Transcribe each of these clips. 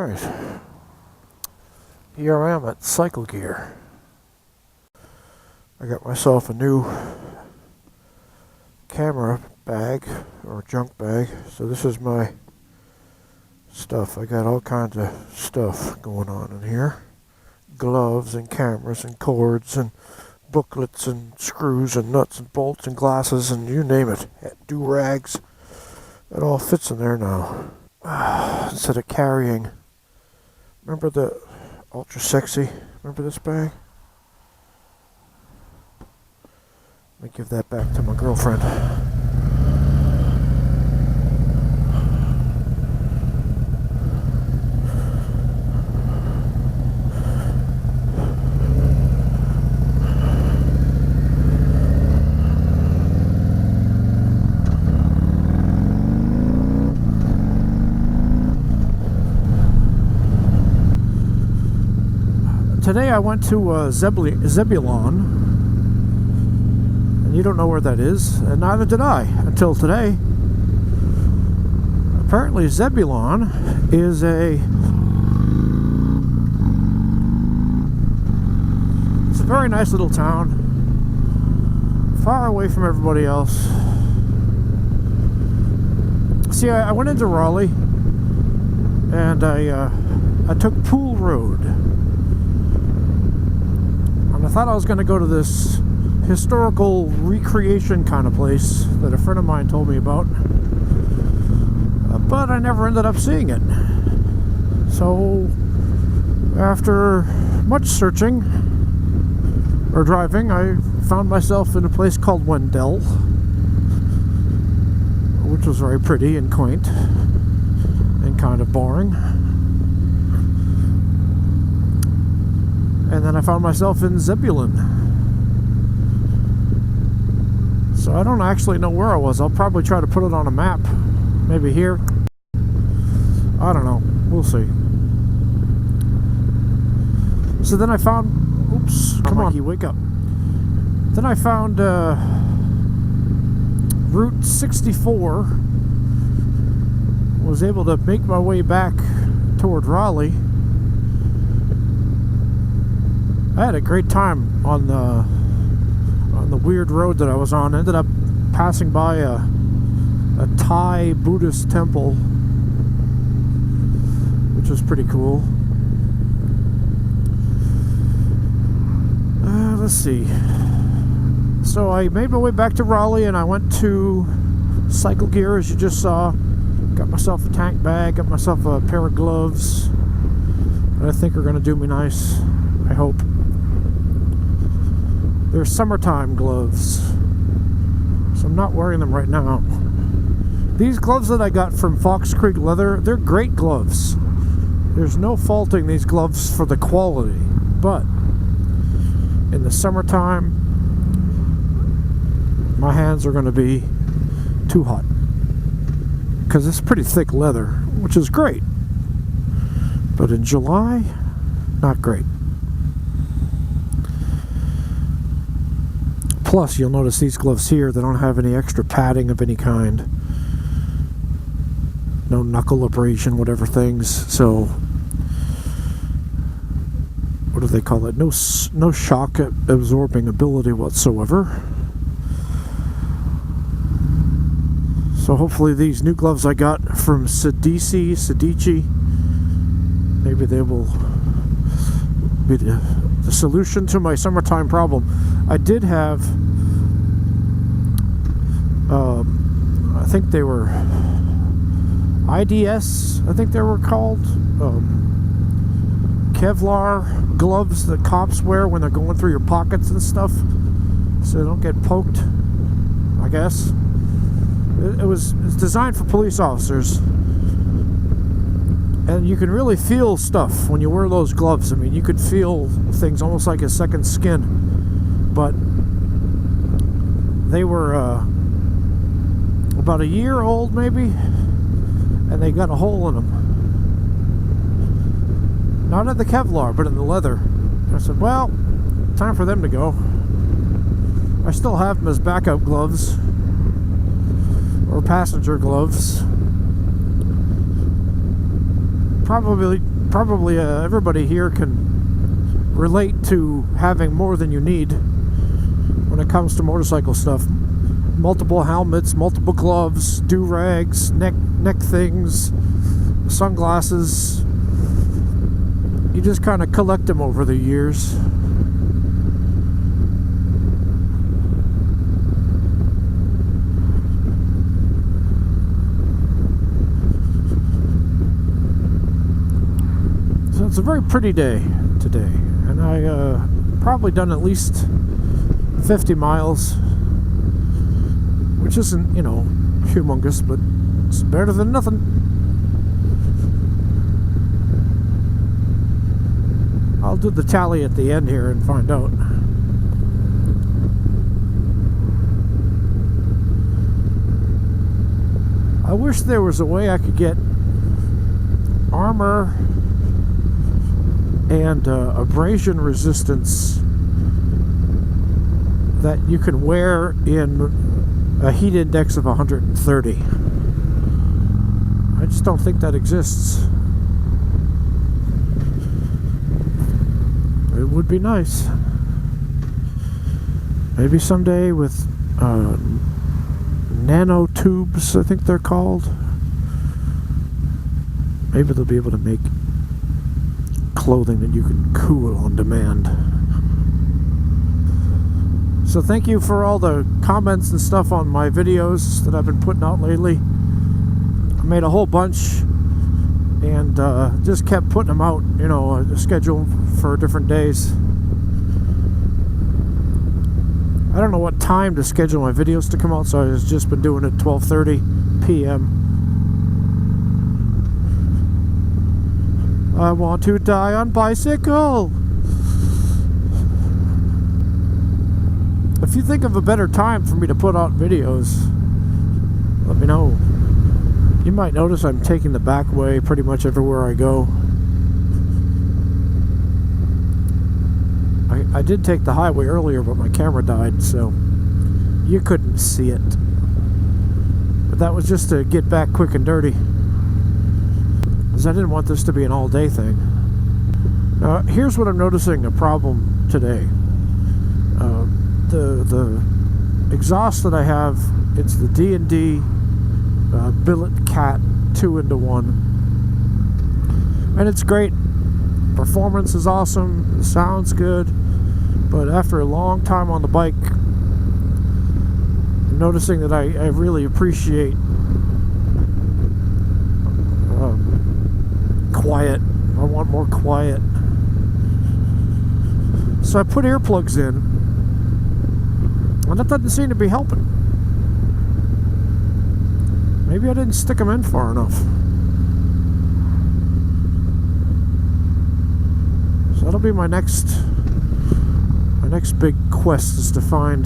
Alright, here I am at Cycle Gear. I got myself a new camera bag, or junk bag, so this is my stuff. I got all kinds of stuff going on in here. Gloves and cameras and cords and booklets and screws and nuts and bolts and glasses and you name it. Do-rags. It all fits in there now. Instead of carrying, remember the Ultra Sexy? Remember this bag? Let me give that back to my girlfriend. Today I went to Zebulon, and you don't know where that is, and neither did I until today. Apparently Zebulon is it's a very nice little town, far away from everybody else. See, I went into Raleigh, and I took Pool Road. I thought I was going to go to this historical recreation kind of place that a friend of mine told me about, but I never ended up seeing it. So after much searching or driving, I found myself in a place called Wendell, which was very pretty and quaint and kind of boring. And then I found myself in Zebulon. So I don't actually know where I was. I'll probably try to put it on a map. Maybe here. I don't know. We'll see. So then I found... Oops. Come on, wake up. Then I found Route 64. Was able to make my way back toward Raleigh. I had a great time on the weird road that I was on. I ended up passing by a Thai Buddhist temple, which was pretty cool. Let's see. So I made my way back to Raleigh, and I went to Cycle Gear, as you just saw. Got myself a tank bag, got myself a pair of gloves that I think are going to do me nice. I hope. They're summertime gloves, so I'm not wearing them right now. These gloves that I got from Fox Creek Leather, they're great gloves. There's no faulting these gloves for the quality, but in the summertime, my hands are going to be too hot because it's pretty thick leather, which is great, but in July, not great. Plus, you'll notice these gloves here, they don't have any extra padding of any kind. No knuckle abrasion, whatever things. So, what do they call it? No shock absorbing ability whatsoever. So hopefully these new gloves I got from Sedici, maybe they will be the solution to my summertime problem. I did have, I think they were IDS, I think they were called, Kevlar gloves that cops wear when they're going through your pockets and stuff, so they don't get poked, I guess. It's designed for police officers. And you can really feel stuff when you wear those gloves. I mean, you could feel things almost like a second skin. But they were about a year old, maybe, and they got a hole in them. Not in the Kevlar, but in the leather. I said, well, time for them to go. I still have them as backup gloves, or passenger gloves. Probably everybody here can relate to having more than you need when it comes to motorcycle stuff. Multiple helmets, multiple gloves, do-rags, neck things, sunglasses. You just kind of collect them over the years. So it's a very pretty day today, and I probably done at least 50 miles, which isn't, you know, humongous, but it's better than nothing. I'll do the tally at the end here and find out. I wish there was a way I could get armor and abrasion resistance that you can wear in a heat index of 130. I just don't think that exists. It would be nice. Maybe someday with nanotubes, I think they're called. Maybe they'll be able to make clothing that you can cool on demand. So thank you for all the comments and stuff on my videos that I've been putting out lately. I made a whole bunch and just kept putting them out, you know, a schedule for different days. I don't know what time to schedule my videos to come out, so I've just been doing it 12:30 p.m. I want to die on bicycle. If you think of a better time for me to put out videos, let me know. You might notice I'm taking the back way pretty much everywhere I go. I did take the highway earlier, but my camera died, so you couldn't see it. But that was just to get back quick and dirty, because I didn't want this to be an all-day thing. Now, here's what I'm noticing a problem today. The exhaust that I have, it's the D&D billet cat 2-in-1, and it's great. Performance is awesome, sounds good, but after a long time on the bike, I'm noticing that I really appreciate quiet. I want more quiet. So I put earplugs in, and that doesn't seem to be helping. Maybe I didn't stick them in far enough. So that'll be my next big quest, is to find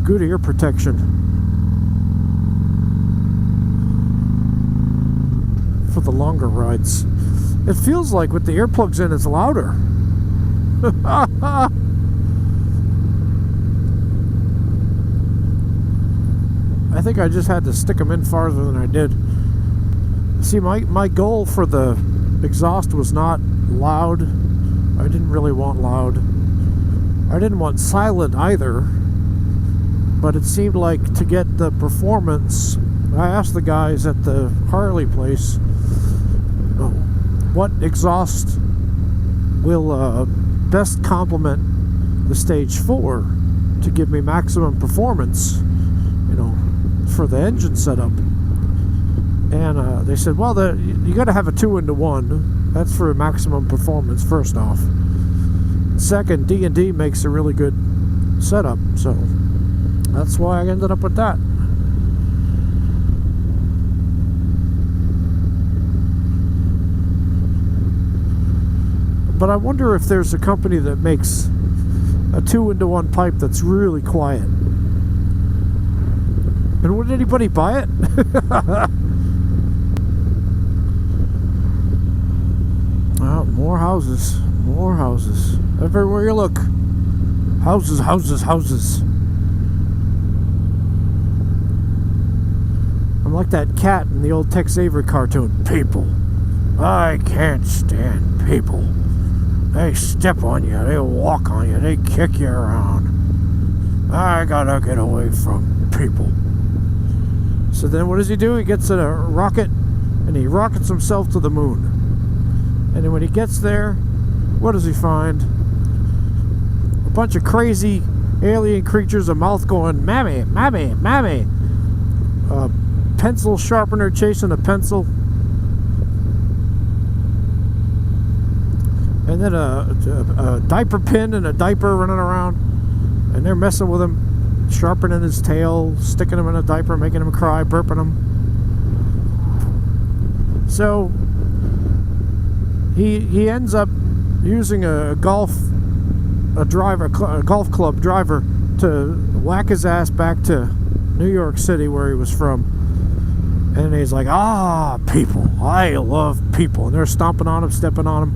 good ear protection for the longer rides. It feels like with the earplugs in, it's louder. I think I just had to stick them in farther than I did. See, my goal for the exhaust was not loud. I didn't really want loud. I didn't want silent either. But it seemed like to get the performance, I asked the guys at the Harley place, what exhaust will best complement the Stage 4 to give me maximum performance, you know, for the engine setup. And they said, well, you got to have a 2-in-1. That's for maximum performance, first off. Second, D&D makes a really good setup, so that's why I ended up with that. But I wonder if there's a company that makes a 2-in-1 pipe that's really quiet. And would anybody buy it? Oh, more houses. More houses. Everywhere you look. Houses, houses, houses. I'm like that cat in the old Tex Avery cartoon. People. I can't stand people. They step on you, they walk on you, they kick you around. I gotta get away from people. So then what does he do? He gets in a rocket and he rockets himself to the moon. And then when he gets there, what does he find? A bunch of crazy alien creatures, a mouth going, "Mammy, mammy, mammy." A pencil sharpener chasing a pencil. And then a diaper pin and a diaper running around. And they're messing with him, sharpening his tail, sticking him in a diaper, making him cry, burping him. So he ends up using a golf club driver to whack his ass back to New York City, where he was from. And he's like, people. I love people. And they're stomping on him, stepping on him.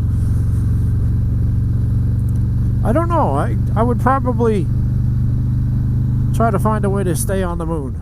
I don't know. I would probably try to find a way to stay on the moon.